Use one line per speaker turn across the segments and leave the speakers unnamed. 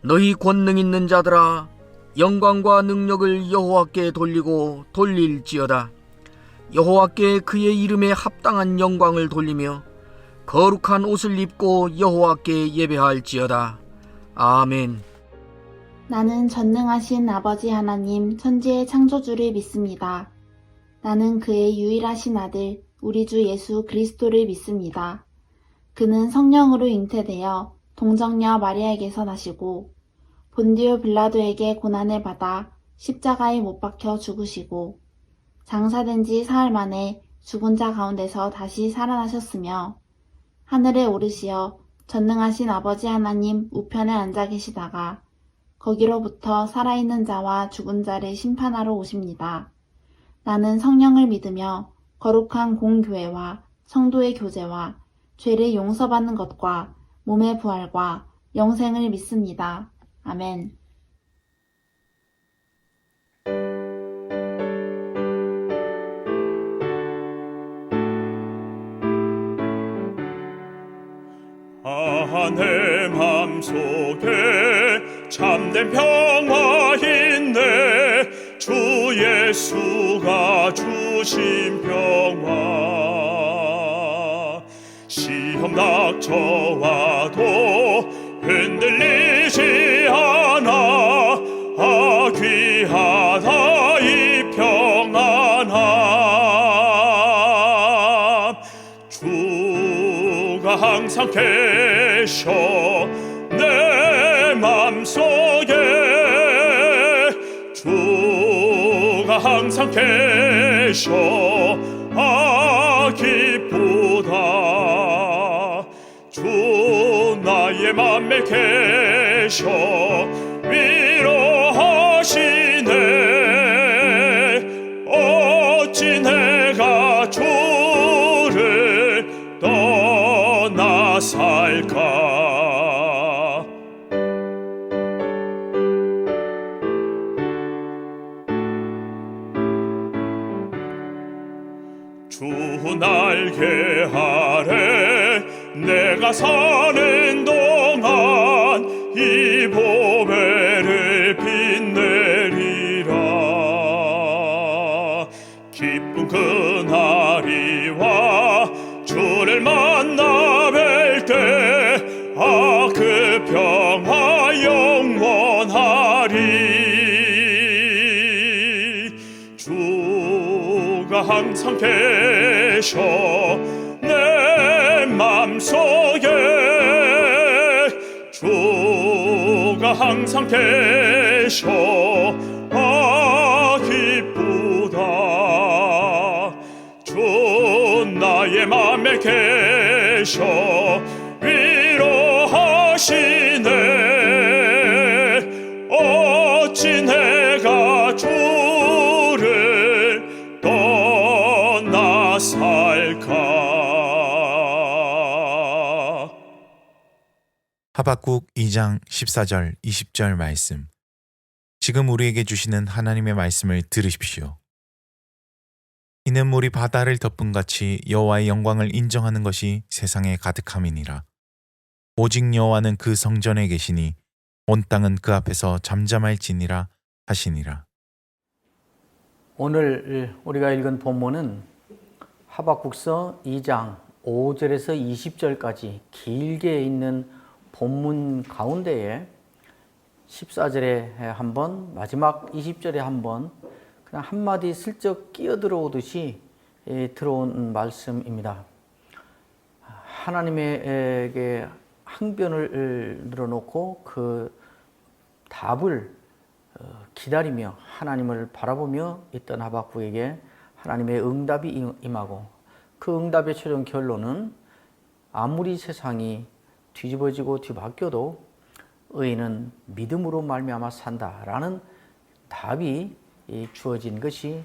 너희 권능 있는 자들아, 영광과 능력을 여호와께 돌리고 돌릴지어다. 여호와께 그의 이름에 합당한 영광을 돌리며 거룩한 옷을 입고 여호와께 예배할지어다. 아멘.
나는 전능하신 아버지 하나님 천지의 창조주를 믿습니다. 나는 그의 유일하신 아들 우리 주 예수 그리스도를 믿습니다. 그는 성령으로 잉태되어 동정녀 마리아에게서 나시고 본디오 빌라도에게 고난을 받아 십자가에 못 박혀 죽으시고 장사된 지 사흘 만에 죽은 자 가운데서 다시 살아나셨으며 하늘에 오르시어 전능하신 아버지 하나님 우편에 앉아 계시다가 거기로부터 살아있는 자와 죽은 자를 심판하러 오십니다. 나는 성령을 믿으며 거룩한 공교회와 성도의 교제와 죄를 용서받는 것과 몸의 부활과 영생을 믿습니다. 아멘.
내 맘속에 참된 평화 있네. 주 예수가 주신 평화. 시험 닥쳐와도 흔들리지 않아. 귀하다 이 평안함. 주가 항상 계셔 내 맘속에. 주가 항상 계셔 기쁘다. 주 나의 맘에 계셔 위로하시네. 어찌 내가 주를 떠나 살까. 주 날개 아래 내가 사는 동안 이 보배를 빛내리라. 기쁜 그날이 와 주를 만나 뵐 때 그 평화 영원하리. 주가 항상 계셔 내 맘속에. 주가 항상 계셔 기쁘다. 주 나의 맘에 계셔 위로하시네. 어찌 내가 주를 떠나 살까.
하박국 2장 14절 20절 말씀. 지금 우리에게 주시는 하나님의 말씀을 들으십시오. 이는 물이 바다를 덮은 같이 여호와의 영광을 인정하는 것이 세상에 가득함이니라. 오직 여호와는 그 성전에 계시니 온 땅은 그 앞에서 잠잠할지니라 하시니라.
오늘 우리가 읽은 본문은 하박국서 2장 5절에서 20절까지 길게 있는 본문 가운데에 14절에 한번, 마지막 20절에 한번 그냥 한마디 슬쩍 끼어들어오듯이 들어온 말씀입니다. 하나님에게 항변을 늘어놓고 그 답을 기다리며 하나님을 바라보며 있던 하박국에게 하나님의 응답이 임하고, 그 응답의 최종 결론은 아무리 세상이 뒤집어지고 뒤바뀌어도 의인은 믿음으로 말미암아 산다라는 답이 주어진 것이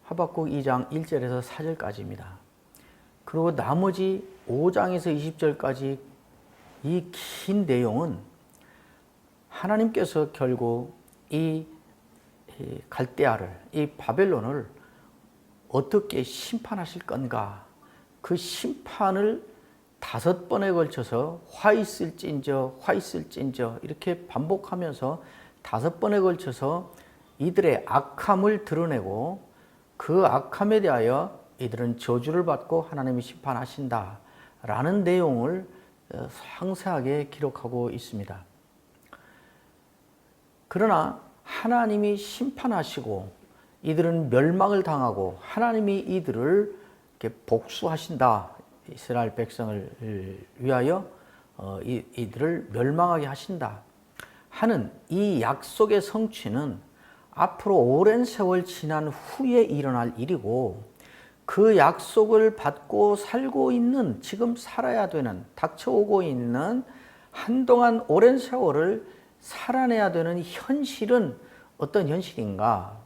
하박국 2장 1절에서 4절까지입니다. 그리고 나머지 5장에서 20절까지 이 긴 내용은 하나님께서 결국 이 갈대아를, 이 바벨론을 어떻게 심판하실 건가, 그 심판을 5번에 걸쳐서 화 있을진저 이렇게 반복하면서 5번에 걸쳐서 이들의 악함을 드러내고 그 악함에 대하여 이들은 저주를 받고 하나님이 심판하신다라는 내용을 상세하게 기록하고 있습니다. 그러나 하나님이 심판하시고 이들은 멸망을 당하고 하나님이 이들을 이렇게 복수하신다. 이스라엘 백성을 위하여 이들을 멸망하게 하신다 하는 이 약속의 성취는 앞으로 오랜 세월 지난 후에 일어날 일이고, 그 약속을 받고 살고 있는, 지금 살아야 되는, 닥쳐오고 있는 한동안 오랜 세월을 살아내야 되는 현실은 어떤 현실인가?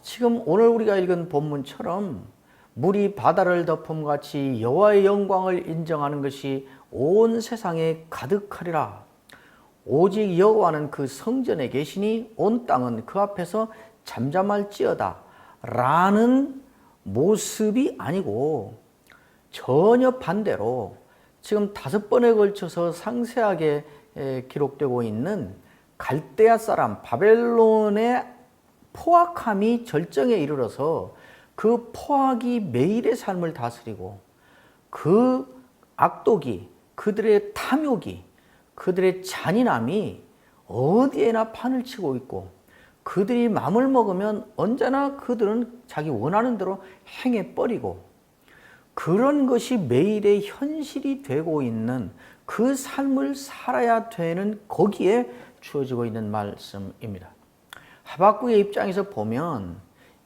지금 오늘 우리가 읽은 본문처럼 물이 바다를 덮음같이 여호와의 영광을 인정하는 것이 온 세상에 가득하리라. 오직 여호와는 그 성전에 계시니 온 땅은 그 앞에서 잠잠할지어다 라는 모습이 아니고, 전혀 반대로 지금 5번에 걸쳐서 상세하게 기록되고 있는 갈대아 사람 바벨론의 포악함이 절정에 이르러서 그 포악이 매일의 삶을 다스리고, 그 악독이, 그들의 탐욕이, 그들의 잔인함이 어디에나 판을 치고 있고, 그들이 마음을 먹으면 언제나 그들은 자기 원하는 대로 행해버리고, 그런 것이 매일의 현실이 되고 있는 그 삶을 살아야 되는 거기에 주어지고 있는 말씀입니다. 하박국의 입장에서 보면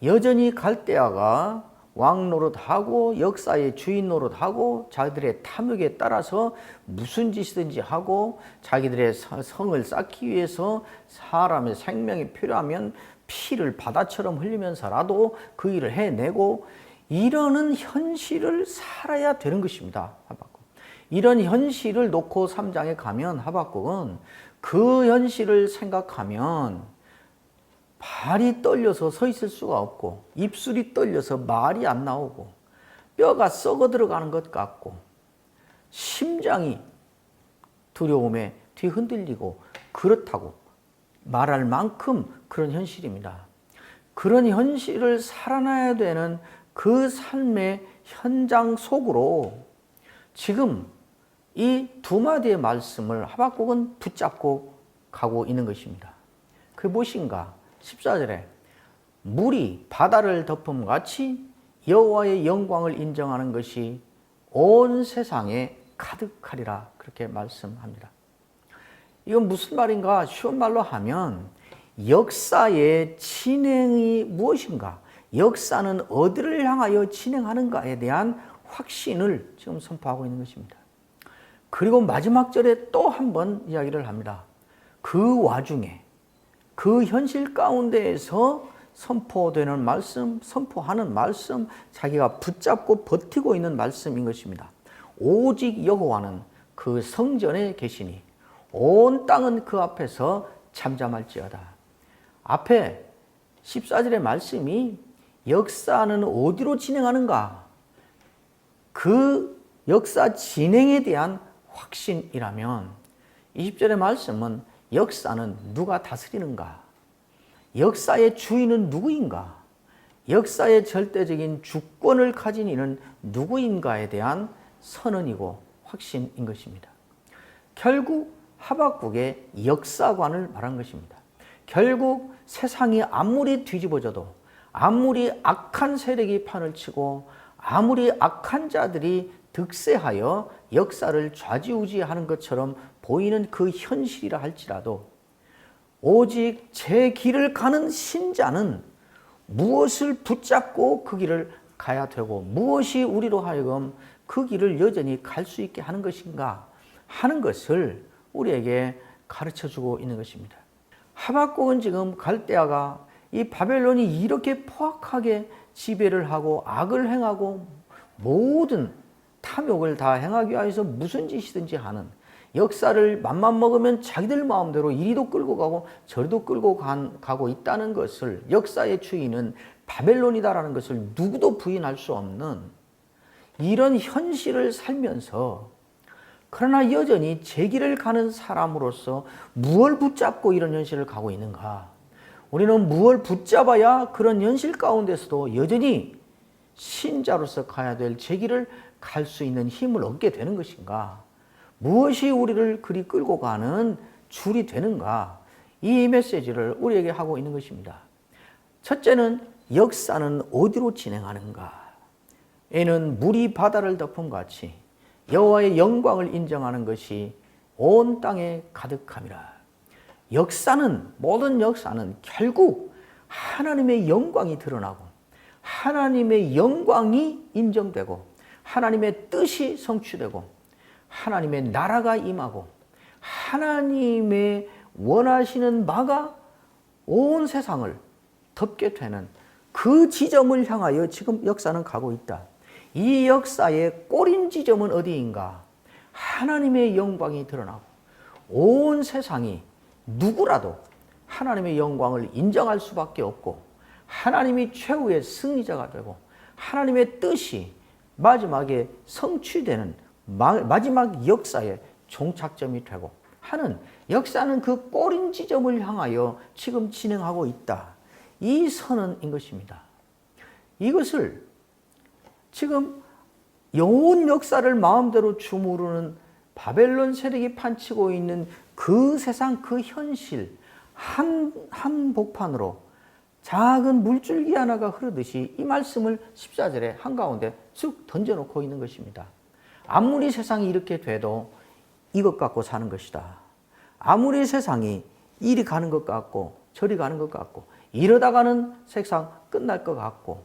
여전히 갈대아가 왕 노릇하고 역사의 주인 노릇하고 자기들의 탐욕에 따라서 무슨 짓이든지 하고, 자기들의 성을 쌓기 위해서 사람의 생명이 필요하면 피를 바다처럼 흘리면서라도 그 일을 해내고, 이러는 현실을 살아야 되는 것입니다. 하박국. 이런 현실을 놓고 3장에 가면 하박국은 그 현실을 생각하면 발이 떨려서 서 있을 수가 없고, 입술이 떨려서 말이 안 나오고, 뼈가 썩어 들어가는 것 같고, 심장이 두려움에 뒤흔들리고 그렇다고 말할 만큼 그런 현실입니다. 그런 현실을 살아나야 되는 그 삶의 현장 속으로 지금 이 2마디의 말씀을 하박국은 붙잡고 가고 있는 것입니다. 그게 무엇인가? 14절에 물이 바다를 덮음같이 여호와의 영광을 인정하는 것이 온 세상에 가득하리라, 그렇게 말씀합니다. 이건 무슨 말인가? 쉬운 말로 하면 역사의 진행이 무엇인가, 역사는 어디를 향하여 진행하는가에 대한 확신을 지금 선포하고 있는 것입니다. 그리고 마지막 절에 또 한 번 이야기를 합니다. 그 와중에, 그 현실 가운데에서 선포되는 말씀, 선포하는 말씀, 자기가 붙잡고 버티고 있는 말씀인 것입니다. 오직 여호와는 그 성전에 계시니 온 땅은 그 앞에서 잠잠할지어다. 앞에 14절의 말씀이 역사는 어디로 진행하는가? 그 역사 진행에 대한 확신이라면 20절의 말씀은 역사는 누가 다스리는가? 역사의 주인은 누구인가? 역사의 절대적인 주권을 가진 이는 누구인가에 대한 선언이고 확신인 것입니다. 결국 하박국의 역사관을 말한 것입니다. 결국 세상이 아무리 뒤집어져도, 아무리 악한 세력이 판을 치고, 아무리 악한 자들이 득세하여 역사를 좌지우지하는 것처럼 보이는 그 현실이라 할지라도, 오직 제 길을 가는 신자는 무엇을 붙잡고 그 길을 가야 되고, 무엇이 우리로 하여금 그 길을 여전히 갈 수 있게 하는 것인가 하는 것을 우리에게 가르쳐주고 있는 것입니다. 하박국은 지금 갈대아가 이 바벨론이 이렇게 포악하게 지배를 하고 악을 행하고 모든 탐욕을 다 행하기 위해서 무슨 짓이든지 하는, 역사를 맘만 먹으면 자기들 마음대로 이리도 끌고 가고 저리도 끌고 가고 있다는 것을, 역사의 주인은 바벨론이다라는 것을 누구도 부인할 수 없는 이런 현실을 살면서 그러나 여전히 제 길을 가는 사람으로서 무엇을 붙잡고 이런 현실을 가고 있는가? 우리는 무엇을 붙잡아야 그런 현실 가운데서도 여전히 신자로서 가야 될 제 길을 갈 수 있는 힘을 얻게 되는 것인가? 무엇이 우리를 그리 끌고 가는 줄이 되는가? 이 메시지를 우리에게 하고 있는 것입니다. 첫째는 역사는 어디로 진행하는가? 이는 물이 바다를 덮음 같이 여호와의 영광을 인정하는 것이 온 땅에 가득함이라. 역사는, 모든 역사는 결국 하나님의 영광이 드러나고 하나님의 영광이 인정되고 하나님의 뜻이 성취되고 하나님의 나라가 임하고 하나님의 원하시는 바가 온 세상을 덮게 되는 그 지점을 향하여 지금 역사는 가고 있다. 이 역사의 꼬린 지점은 어디인가? 하나님의 영광이 드러나고 온 세상이 누구라도 하나님의 영광을 인정할 수밖에 없고 하나님이 최후의 승리자가 되고 하나님의 뜻이 마지막에 성취되는 마지막 역사의 종착점이 되고 하는 역사는 그 꼬린 지점을 향하여 지금 진행하고 있다. 이 선언인 것입니다. 이것을 지금 온 역사를 마음대로 주무르는 바벨론 세력이 판치고 있는 그 세상 그 현실 한복판으로 작은 물줄기 하나가 흐르듯이 이 말씀을 14절에 한가운데 쭉 던져놓고 있는 것입니다. 아무리 세상이 이렇게 돼도 이것 갖고 사는 것이다. 아무리 세상이 이리 가는 것 같고 저리 가는 것 같고 이러다가는 세상 끝날 것 같고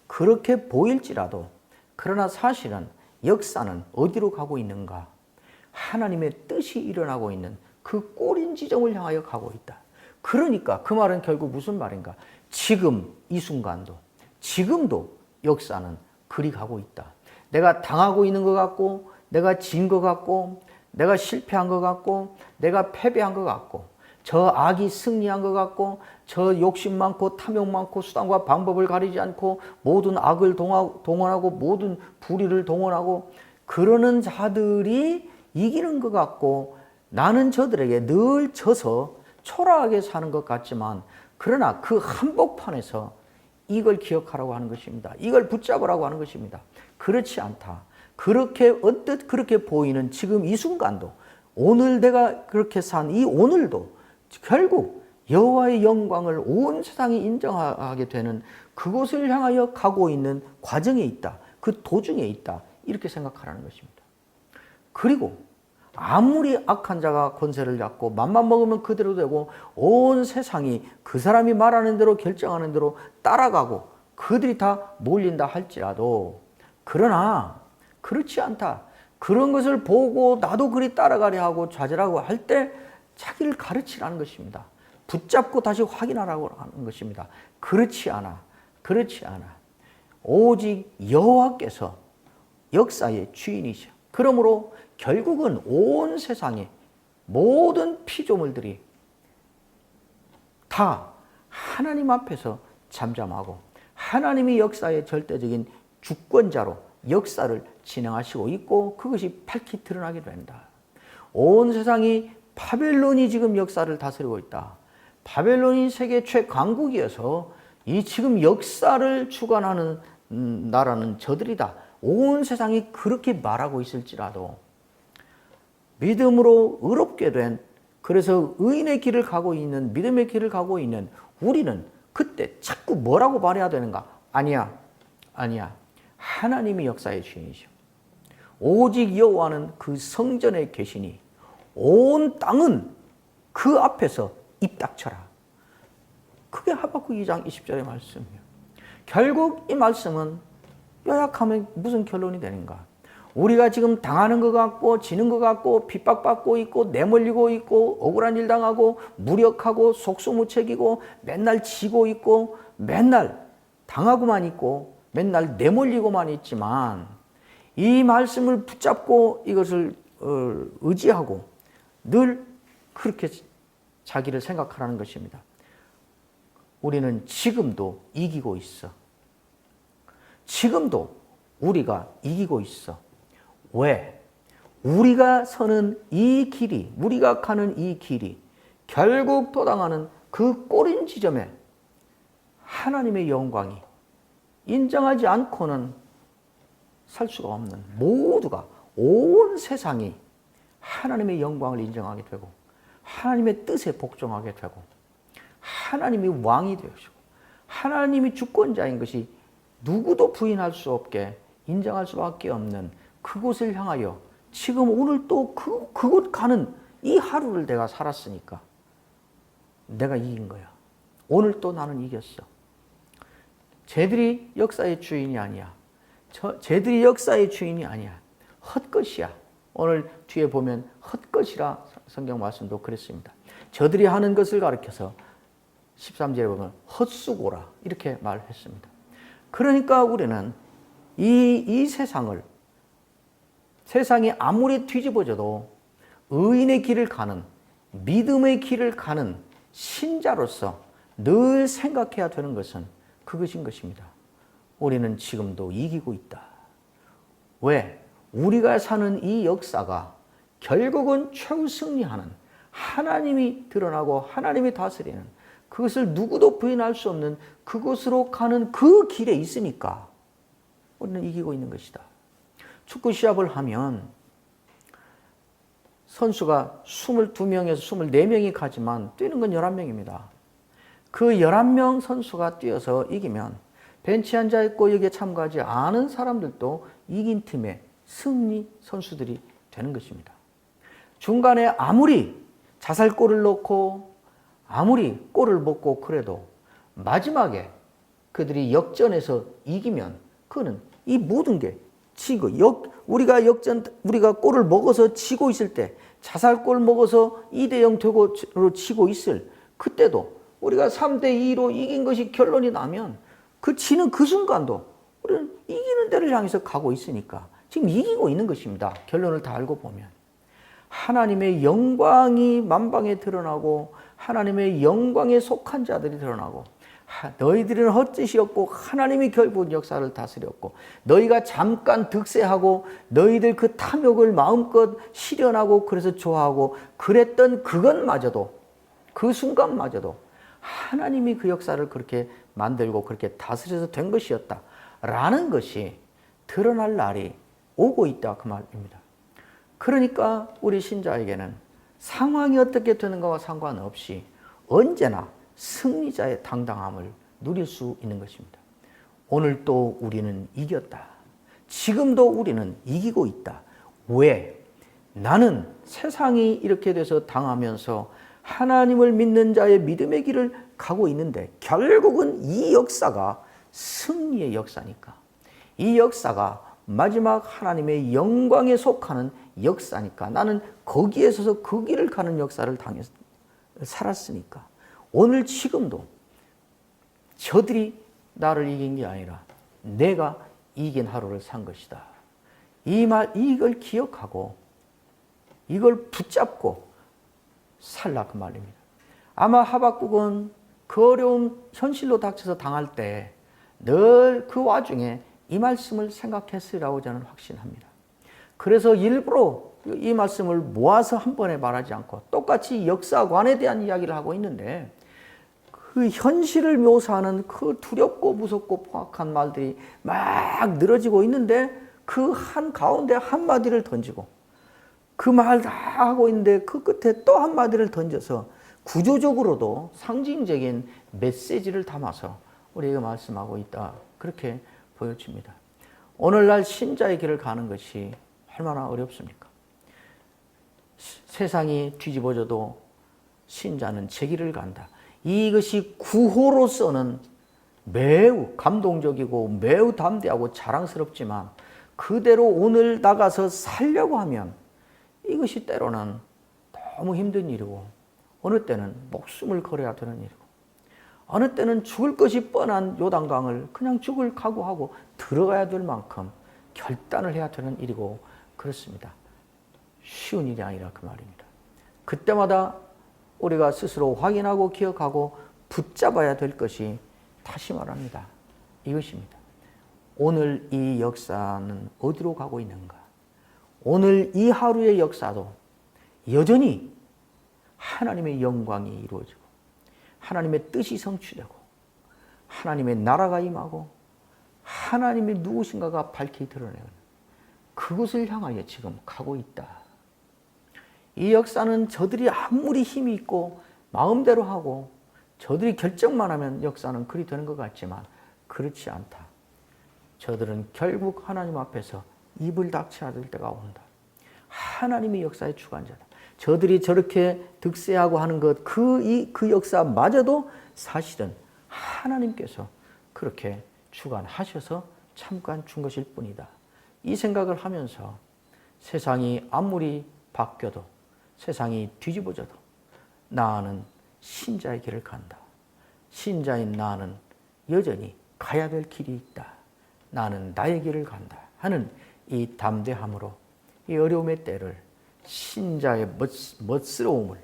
그렇게 보일지라도 그러나 사실은 역사는 어디로 가고 있는가? 하나님의 뜻이 일어나고 있는 그 꼬린 지점을 향하여 가고 있다. 그러니까 그 말은 결국 무슨 말인가? 지금 이 순간도 지금도 역사는 그리 가고 있다. 내가 당하고 있는 것 같고 내가 진 것 같고 내가 실패한 것 같고 내가 패배한 것 같고 저 악이 승리한 것 같고 저 욕심 많고 탐욕 많고 수단과 방법을 가리지 않고 모든 악을 동원하고 모든 불의를 동원하고 그러는 자들이 이기는 것 같고 나는 저들에게 늘 져서 초라하게 사는 것 같지만 그러나 그 한복판에서 이걸 기억하라고 하는 것입니다. 이걸 붙잡으라고 하는 것입니다. 그렇지 않다. 그렇게 언뜻 그렇게 보이는 지금 이 순간도 오늘 내가 그렇게 산 이 오늘도 결국 여호와의 영광을 온 세상이 인정하게 되는 그곳을 향하여 가고 있는 과정에 있다. 그 도중에 있다. 이렇게 생각하라는 것입니다. 그리고 아무리 악한 자가 권세를 잡고 맘만 먹으면 그대로 되고 온 세상이 그 사람이 말하는 대로 결정하는 대로 따라가고 그들이 다 몰린다 할지라도 그러나 그렇지 않다. 그런 것을 보고 나도 그리 따라가려 하고 좌절하고 할 때 자기를 가르치라는 것입니다. 붙잡고 다시 확인하라고 하는 것입니다. 그렇지 않아. 그렇지 않아. 오직 여호와께서 역사의 주인이셔. 그러므로 결국은 온 세상의 모든 피조물들이 다 하나님 앞에서 잠잠하고 하나님이 역사의 절대적인 주권자로 역사를 진행하시고 있고 그것이 밝히 드러나게 된다. 온 세상이 바벨론이 지금 역사를 다스리고 있다. 바벨론이 세계 최강국이어서 이 지금 역사를 주관하는 나라는 저들이다. 온 세상이 그렇게 말하고 있을지라도 믿음으로 의롭게 된 그래서 의인의 길을 가고 있는 믿음의 길을 가고 있는 우리는 그때 자꾸 뭐라고 말해야 되는가? 아니야. 하나님이 역사의 주인이시오. 오직 여호와는 그 성전에 계시니 온 땅은 그 앞에서 입 닥쳐라. 그게 하박국 2장 20절의 말씀이에요. 결국 이 말씀은 요약하면 무슨 결론이 되는가? 우리가 지금 당하는 것 같고 지는 것 같고 핍박받고 있고 내몰리고 있고 억울한 일 당하고 무력하고 속수무책이고 맨날 지고 있고 맨날 당하고만 있고 맨날 내몰리고만 있지만 이 말씀을 붙잡고 이것을 의지하고 늘 그렇게 자기를 생각하라는 것입니다. 우리는 지금도 이기고 있어. 지금도 우리가 이기고 있어. 왜? 우리가 서는 이 길이, 우리가 가는 이 길이 결국 도당하는 그 꼬린 지점에 하나님의 영광이 인정하지 않고는 살 수가 없는, 모두가, 온 세상이 하나님의 영광을 인정하게 되고 하나님의 뜻에 복종하게 되고 하나님이 왕이 되시고 하나님이 주권자인 것이 누구도 부인할 수 없게 인정할 수밖에 없는 그곳을 향하여 지금 오늘 또 그곳 가는 이 하루를 내가 살았으니까 내가 이긴 거야. 오늘 또 나는 이겼어. 쟤들이 역사의 주인이 아니야. 쟤들이 역사의 주인이 아니야. 헛것이야. 오늘 뒤에 보면 헛것이라 성경 말씀도 그랬습니다. 저들이 하는 것을 가리켜서 13절에 보면 헛수고라 이렇게 말했습니다. 그러니까 우리는 이 세상이 아무리 뒤집어져도 의인의 길을 가는, 믿음의 길을 가는 신자로서 늘 생각해야 되는 것은 그것인 것입니다. 우리는 지금도 이기고 있다. 왜? 우리가 사는 이 역사가 결국은 최후 승리하는 하나님이 드러나고 하나님이 다스리는 그것을 누구도 부인할 수 없는 그곳으로 가는 그 길에 있으니까 우리는 이기고 있는 것이다. 축구 시합을 하면 선수가 22명에서 24명이 가지만 뛰는 건 11명입니다. 그 11명 선수가 뛰어서 이기면 벤치에 앉아있고 여기에 참가하지 않은 사람들도 이긴 팀의 승리 선수들이 되는 것입니다. 중간에 아무리 자살골을 넣고 아무리 골을 먹고 그래도 마지막에 그들이 역전해서 이기면 그거는 이 모든 게 지고 우리가 골을 먹어서 지고 있을 때 자살골 먹어서 2대0 되고 지고 있을 그때도 우리가 3대2로 이긴 것이 결론이 나면 그 지는 그 순간도 우리는 이기는 데를 향해서 가고 있으니까 지금 이기고 있는 것입니다. 결론을 다 알고 보면 하나님의 영광이 만방에 드러나고 하나님의 영광에 속한 자들이 드러나고 너희들은 헛짓이었고 하나님이 결국 역사를 다스렸고 너희가 잠깐 득세하고 너희들 그 탐욕을 마음껏 실현하고 그래서 좋아하고 그랬던 그것마저도 그 순간마저도 하나님이 그 역사를 그렇게 만들고 그렇게 다스려서 된 것이었다 라는 것이 드러날 날이 오고 있다 그 말입니다. 그러니까 우리 신자에게는 상황이 어떻게 되는가와 상관없이 언제나 승리자의 당당함을 누릴 수 있는 것입니다. 오늘 또 우리는 이겼다. 지금도 우리는 이기고 있다. 왜? 나는 세상이 이렇게 돼서 당하면서 하나님을 믿는 자의 믿음의 길을 가고 있는데 결국은 이 역사가 승리의 역사니까. 이 역사가 마지막 하나님의 영광에 속하는 역사니까 나는 거기에 서서 그 길을 가는 역사를 당해서 살았으니까 오늘 지금도 저들이 나를 이긴 게 아니라 내가 이긴 하루를 산 것이다. 이걸 기억하고 이걸 붙잡고 살라 그 말입니다. 아마 하박국은 그 어려움 현실로 닥쳐서 당할 때 늘 그 와중에 이 말씀을 생각했으리라고 저는 확신합니다. 그래서 일부러 이 말씀을 모아서 한 번에 말하지 않고 똑같이 역사관에 대한 이야기를 하고 있는데 그 현실을 묘사하는 그 두렵고 무섭고 포악한 말들이 막 늘어지고 있는데 그 한 가운데 한마디를 던지고 그 말 다 하고 있는데 그 끝에 또 한마디를 던져서 구조적으로도 상징적인 메시지를 담아서 우리에게 말씀하고 있다. 그렇게 보여집니다. 오늘날 신자의 길을 가는 것이 얼마나 어렵습니까? 세상이 뒤집어져도 신자는 제 길을 간다. 이것이 구호로서는 매우 감동적이고 매우 담대하고 자랑스럽지만 그대로 오늘 나가서 살려고 하면 이것이 때로는 너무 힘든 일이고 어느 때는 목숨을 걸어야 되는 일이고 어느 때는 죽을 것이 뻔한 요단강을 그냥 죽을 각오하고 들어가야 될 만큼 결단을 해야 되는 일이고 그렇습니다. 쉬운 일이 아니라 그 말입니다. 그때마다 우리가 스스로 확인하고 기억하고 붙잡아야 될 것이 다시 말합니다. 이것입니다. 오늘 이 역사는 어디로 가고 있는가? 오늘 이 하루의 역사도 여전히 하나님의 영광이 이루어지고 하나님의 뜻이 성취되고 하나님의 나라가 임하고 하나님의 누구신가가 밝히 드러내는 그것을 향하여 지금 가고 있다. 이 역사는 저들이 아무리 힘이 있고 마음대로 하고 저들이 결정만 하면 역사는 그리 되는 것 같지만 그렇지 않다. 저들은 결국 하나님 앞에서 입을 닥쳐야 될 때가 온다. 하나님이 역사의 주관자다. 저들이 저렇게 득세하고 하는 것, 그 역사마저도 사실은 하나님께서 그렇게 주관하셔서 잠깐 준 것일 뿐이다. 이 생각을 하면서 세상이 아무리 바뀌어도 세상이 뒤집어져도 나는 신자의 길을 간다. 신자인 나는 여전히 가야 될 길이 있다. 나는 나의 길을 간다 하는 이 담대함으로 이 어려움의 때를 신자의 멋스러움을,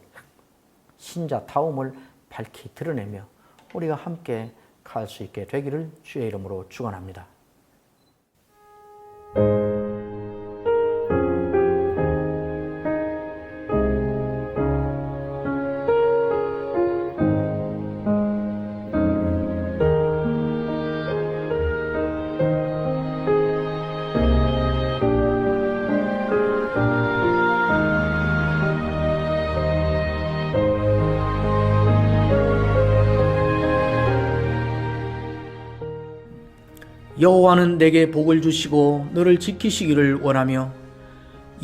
신자다움을 밝히 드러내며 우리가 함께 갈 수 있게 되기를 주의 이름으로 축원합니다.
여호와는 내게 복을 주시고 너를 지키시기를 원하며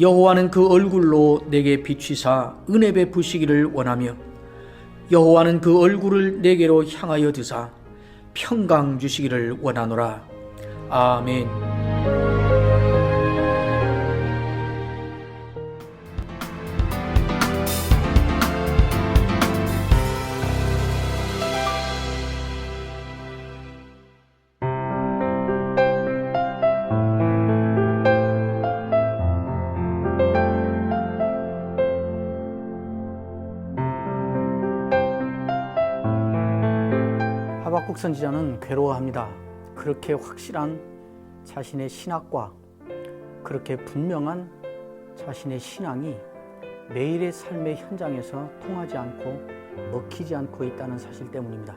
여호와는 그 얼굴로 내게 비추사 은혜 베푸시기를 원하며 여호와는 그 얼굴을 내게로 향하여 드사 평강 주시기를 원하노라. 아멘.
하박국 선지자는 괴로워합니다. 그렇게 확실한 자신의 신학과 그렇게 분명한 자신의 신앙이 매일의 삶의 현장에서 통하지 않고 먹히지 않고 있다는 사실 때문입니다.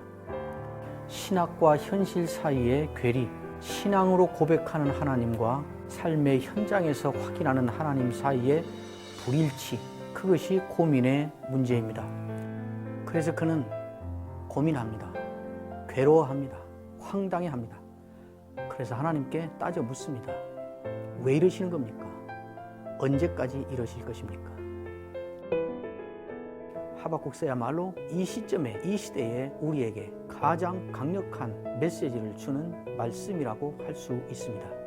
신학과 현실 사이의 괴리, 신앙으로 고백하는 하나님과 삶의 현장에서 확인하는 하나님 사이의 불일치, 그것이 고민의 문제입니다. 그래서 그는 고민합니다. 괴로워합니다. 황당해합니다. 그래서 하나님께 따져 묻습니다. 왜 이러시는 겁니까? 언제까지 이러실 것입니까? 하박국서야말로 이 시점에, 이 시대에 우리에게 가장 강력한 메시지를 주는 말씀이라고 할 수 있습니다.